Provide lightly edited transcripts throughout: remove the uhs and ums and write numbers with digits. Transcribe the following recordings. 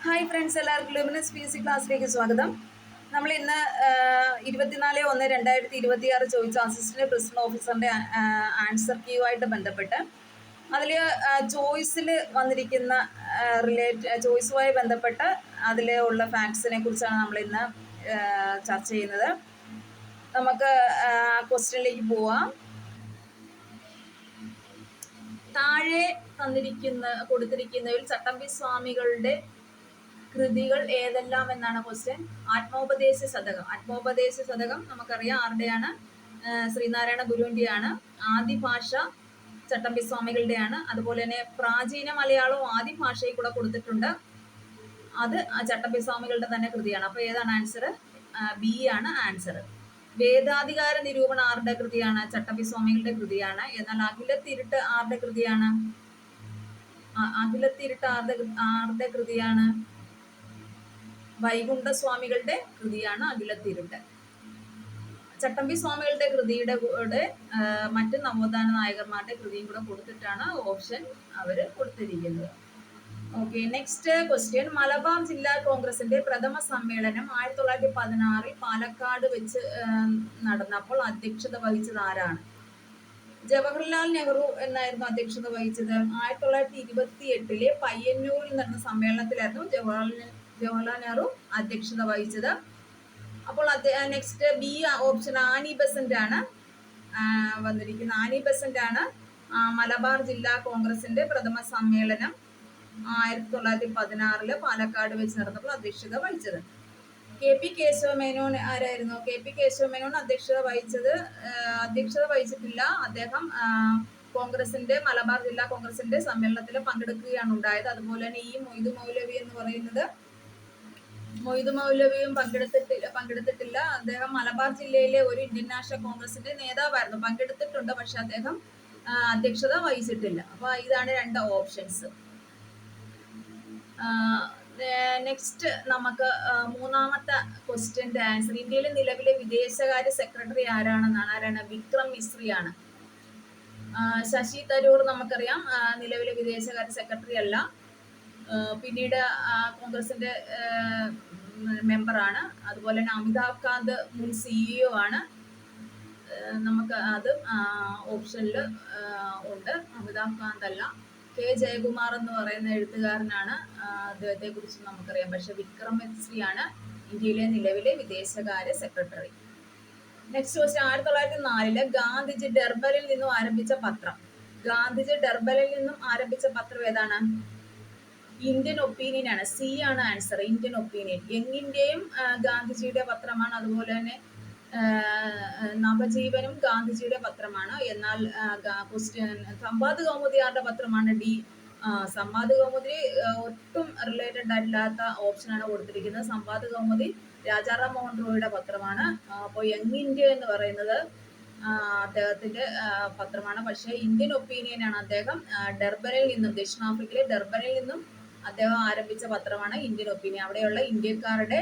Hi friends, എല്ലാവർക്കും luminous PSC ക്ലാസ്സിലേക്ക് സ്വാഗതം. നമ്മൾ ഇന്ന് 24/1/2026 ചോദിച്ച അസിസ്റ്റന്റ് പ്രിൻസിപ്പൽ ഓഫീസറിൻ്റെ ആൻസർ ക്യൂവായിട്ട് ബന്ധപ്പെട്ട് അതിൽ ചോയ്സിൽ വന്നിരിക്കുന്ന ചോയ്സുമായി ബന്ധപ്പെട്ട് അതിൽ ഉള്ള ഫാക്ട്സിനെ കുറിച്ചാണ് നമ്മൾ ഇന്ന് ചർച്ച ചെയ്യുന്നത്. നമുക്ക് ക്വസ്റ്റ്യനിലേക്ക് പോവാം. താഴെ കൊടുത്തിരിക്കുന്നതിൽ ചട്ടമ്പി സ്വാമികളുടെ കൃതികൾ ഏതെല്ലാം എന്നാണ് ക്വസ്റ്റ്യൻ. ആത്മോപദേശ ശതകം നമുക്കറിയാം ആരുടെയാണ്? ശ്രീനാരായണ ഗുരുവിൻ്റെയാണ്. ആദിഭാഷ ചട്ടമ്പി സ്വാമികളുടെയാണ്. അതുപോലെ തന്നെ പ്രാചീന മലയാളവും ആദിഭാഷയിൽ കൂടെ കൊടുത്തിട്ടുണ്ട്. അത് ചട്ടമ്പി സ്വാമികളുടെ തന്നെ കൃതിയാണ്. അപ്പോൾ ഏതാണ് ആൻസർ? ബി ആണ് ആൻസർ. വേദാധികാര നിരൂപണം ആരുടെ കൃതിയാണ്? ചട്ടമ്പി സ്വാമികളുടെ കൃതിയാണ്. എന്നാൽ അഖിലത്തിരുട്ട് ആരുടെ കൃതിയാണ്? ആരുടെ കൃതിയാണ്? വൈകുണ്ഠസ്വാമികളുടെ കൃതിയാണ് അഖിലത്തിരുട്ട്. ചട്ടമ്പി സ്വാമികളുടെ കൃതിയുടെ കൂടെ മറ്റ് നവോത്ഥാന നായകന്മാരുടെ കൃതിയും കൂടെ കൊടുത്തിട്ടാണ് ഓപ്ഷൻ അവർ കൊടുത്തിരിക്കുന്നത്. Okay, next question. മലബാർ ജില്ലാ കോൺഗ്രസിന്റെ പ്രഥമ സമ്മേളനം 1916 പാലക്കാട് വെച്ച് നടന്നപ്പോൾ അധ്യക്ഷത വഹിച്ചത് ആരാണ്? ജവഹർലാൽ നെഹ്റു എന്നായിരുന്നു അധ്യക്ഷത വഹിച്ചത്. 1928 പയ്യന്നൂരിൽ നടന്ന സമ്മേളനത്തിലായിരുന്നു ജവഹർലാൽ നെഹ്റു അധ്യക്ഷത വഹിച്ചത്. അപ്പോൾ next B option Annie Besant ആണ് വന്നിരിക്കുന്നത്. ആനി ബസന്റ് ആണ് മലബാർ ജില്ലാ കോൺഗ്രസിന്റെ പ്രഥമ സമ്മേളനം 1916 പാലക്കാട് വെച്ച് നടന്നപ്പോൾ അധ്യക്ഷത വഹിച്ചത്. KP കേശവമേനോൻ ആരായിരുന്നു? KP കേശവമേനോൻ അധ്യക്ഷത വഹിച്ചിട്ടില്ല. അദ്ദേഹം മലബാർ ജില്ലാ കോൺഗ്രസിന്റെ സമ്മേളനത്തിൽ പങ്കെടുക്കുകയാണ് ഉണ്ടായത്. അതുപോലെ തന്നെ ഈ മൊയ്തു മൗലവിയും പങ്കെടുത്തിട്ടില്ല. അദ്ദേഹം മലബാർ ജില്ലയിലെ ഒരു ഇന്ത്യൻ നാഷണൽ കോൺഗ്രസിന്റെ നേതാവായിരുന്നു. പങ്കെടുത്തിട്ടുണ്ട്, പക്ഷെ അദ്ദേഹം അധ്യക്ഷത വഹിച്ചിട്ടില്ല. അപ്പൊ ഇതാണ് രണ്ട് ഓപ്ഷൻസ്. നെക്സ്റ്റ് നമുക്ക് മൂന്നാമത്തെ ക്വസ്റ്റ്യന്റെ ആൻസർ. ഇന്ത്യയിലെ നിലവിലെ വിദേശകാര്യ സെക്രട്ടറി ആരാണ്? വിക്രം മിശ്രിയാണ്. ശശി തരൂർ നമുക്കറിയാം നിലവിലെ വിദേശകാര്യ സെക്രട്ടറി അല്ല. പിന്നീട് കോൺഗ്രസിന്റെ മെമ്പറാണ്. അതുപോലെ തന്നെ അമിതാഭ് കാന്ത് മുൻ CEO ആണ്. നമുക്ക് അത് ഓപ്ഷനിൽ ഉണ്ട്. അമിതാഭ് കാന്ത് അല്ല. K. ജയകുമാർ എന്ന് പറയുന്ന എഴുത്തുകാരനാണ്. അദ്ദേഹത്തെ കുറിച്ച് നമുക്കറിയാം. പക്ഷെ വിക്രം മിശ്രിയാണ് ഇന്ത്യയിലെ നിലവിലെ വിദേശകാര്യ സെക്രട്ടറി. Next question. 1904 ഗാന്ധിജി ഡർബനിൽ നിന്നും ആരംഭിച്ച പത്രം ഏതാണ്? ഇന്ത്യൻ ഒപ്പീനിയൻ ആണ്. C ആണ് ആൻസർ. ഇന്ത്യൻ ഒപ്പീനിയൻ യങ്ങിന്റെയും ഗാന്ധിജിയുടെ പത്രമാണ്. അതുപോലെ തന്നെ നവജീവനും ഗാന്ധിജിയുടെ പത്രമാണ്. എന്നാൽ സംവാദ് കൗമുദി ആരുടെ പത്രമാണ്? D. സംവാദ് കൗമുദി ഒട്ടും റിലേറ്റഡ് അല്ലാത്ത ഓപ്ഷനാണ് കൊടുത്തിരിക്കുന്നത്. സംവാദ് കൗമുദി രാജാറാം മോഹൻ റോയിയുടെ പത്രമാണ്. അപ്പോൾ യങ് ഇന്ത്യ എന്ന് പറയുന്നത് അദ്ദേഹത്തിന്റെ പത്രമാണ്. പക്ഷേ ഇന്ത്യൻ ഒപ്പീനിയൻ ആണ് അദ്ദേഹം ഡർബനിൽ നിന്നും, ദക്ഷിണാഫ്രിക്കയിലെ ഡർബനിൽ നിന്നും അദ്ദേഹം ആരംഭിച്ച പത്രമാണ് ഇന്ത്യൻ ഒപ്പീനിയൻ. അവിടെയുള്ള ഇന്ത്യക്കാരുടെ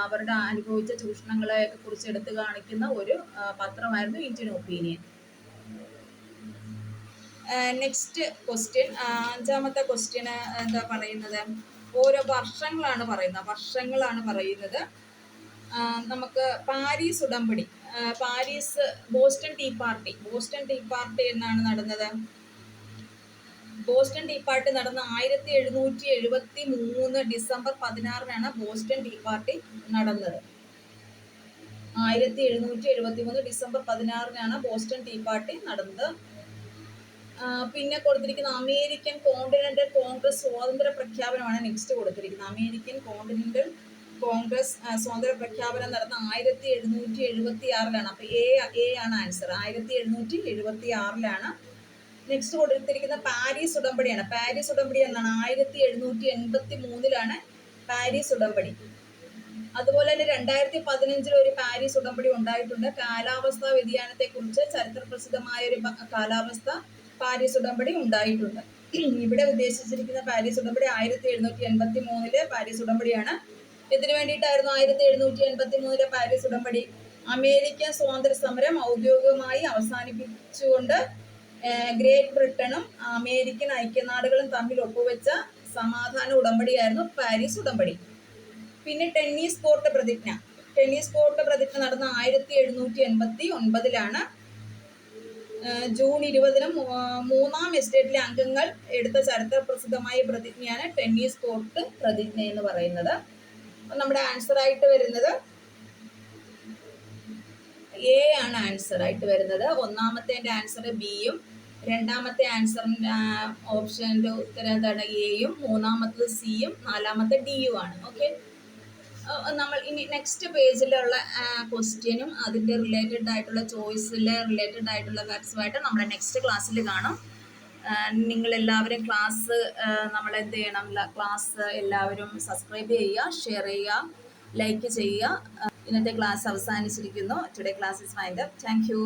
അവരുടെ അനുഭവിച്ച ചൂഷണങ്ങളെ കുറിച്ച് എടുത്തു കാണിക്കുന്ന ഒരു പത്രമായിരുന്നു ഇന്ത്യൻ ഒപ്പീനിയൻ. Next question. അഞ്ചാമത്തെ ക്വസ്റ്റ്യന് എന്താ പറയുന്നത്? ഓരോ വർഷങ്ങളാണ് പറയുന്നത്. നമുക്ക് പാരീസ് ഉടമ്പടി, ബോസ്റ്റൺ ടീ പാർട്ടി എന്നാണ് നടന്നത്. ബോസ്റ്റൺ ടീ പാർട്ടി നടന്ന 1773 ഡിസംബർ 16 ബോസ്റ്റൺ ടീ പാർട്ടി നടന്നത്. 1773 ഡിസംബർ 16 ബോസ്റ്റൺ ടീ പാർട്ടി നടന്നത്. പിന്നെ കൊടുത്തിരിക്കുന്ന അമേരിക്കൻ കോണ്ടിനെന്റൽ കോൺഗ്രസ് സ്വാതന്ത്ര്യ പ്രഖ്യാപനമാണ് നെക്സ്റ്റ് കൊടുത്തിരിക്കുന്നത്. അമേരിക്കൻ കോണ്ടിനെന്റൽ കോൺഗ്രസ് സ്വാതന്ത്ര്യ പ്രഖ്യാപനം നടന്ന 1776 അപ്പൊ എ ആണ് ആൻസർ. 1776 നെക്സ്റ്റ് കൊടുത്തിരിക്കുന്ന പാരീസ് ഉടമ്പടിയാണ്. പാരീസ് ഉടമ്പടി എന്നാണ് 1783 പാരീസ് ഉടമ്പടി. അതുപോലെ തന്നെ 2015 ഒരു പാരീസ് ഉടമ്പടി ഉണ്ടായിട്ടുണ്ട്. കാലാവസ്ഥാ വ്യതിയാനത്തെ കുറിച്ച് ചരിത്ര പ്രസിദ്ധമായ ഒരു പാരീസ് ഉടമ്പടി ഉണ്ടായിട്ടുണ്ട്. ഇവിടെ ഉദ്ദേശിച്ചിരിക്കുന്ന പാരീസ് ഉടമ്പടി 1783 പാരീസ് ഉടമ്പടിയാണ്. ഇതിനു വേണ്ടിയിട്ടായിരുന്നു 1783 പാരീസ് ഉടമ്പടി? അമേരിക്കൻ സ്വാതന്ത്ര്യ സമരം ഔദ്യോഗികമായി അവസാനിപ്പിച്ചുകൊണ്ട് ഗ്രേറ്റ് ബ്രിട്ടനും അമേരിക്കൻ ഐക്യനാടുകളും തമ്മിൽ ഒപ്പുവെച്ച സമാധാന ഉടമ്പടിയായിരുന്നു പാരീസ് ഉടമ്പടി. പിന്നെ ടെന്നീസ് കോർട്ട് പ്രതിജ്ഞ. ടെന്നീസ് കോർട്ട് പ്രതിജ്ഞ നടന്ന 1789 ജൂൺ 20 മൂന്നാം എസ്റ്റേറ്റിലെ അംഗങ്ങൾ എടുത്ത ചരിത്ര പ്രസിദ്ധമായ പ്രതിജ്ഞയാണ് ടെന്നീസ് കോർട്ട് പ്രതിജ്ഞ എന്ന് പറയുന്നത്. നമ്മുടെ ആൻസർ ആയിട്ട് വരുന്നത് എ ആണ് ആൻസർ ആയിട്ട് വരുന്നത്. ഒന്നാമത്തെ ആൻസർ ബിയും, രണ്ടാമത്തെ ആൻസറിന്റെ ഓപ്ഷന്റെ ഉത്തരം എന്താണ് എയും, മൂന്നാമത്തത് സിയും, നാലാമത്തെ ഡിയും ആണ്. ഓക്കെ, നമ്മൾ ഇനി നെക്സ്റ്റ് പേജിലുള്ള ക്വസ്റ്റ്യനും അതിൻ്റെ റിലേറ്റഡ് ആയിട്ടുള്ള ചോയ്സിലെ റിലേറ്റഡ് ആയിട്ടുള്ള ഫാക്ട്സുമായിട്ട് നമ്മുടെ നെക്സ്റ്റ് ക്ലാസ്സിൽ കാണും. നിങ്ങളെല്ലാവരും ക്ലാസ് നമ്മൾ എന്ത് ചെയ്യണം, ക്ലാസ് എല്ലാവരും സബ്സ്ക്രൈബ് ചെയ്യുക, ഷെയർ ചെയ്യുക, ലൈക്ക് ചെയ്യുക. ഇന്നത്തെ ക്ലാസ് അവസാനിച്ചിരിക്കുന്നു. Today class is wind up. Thank U.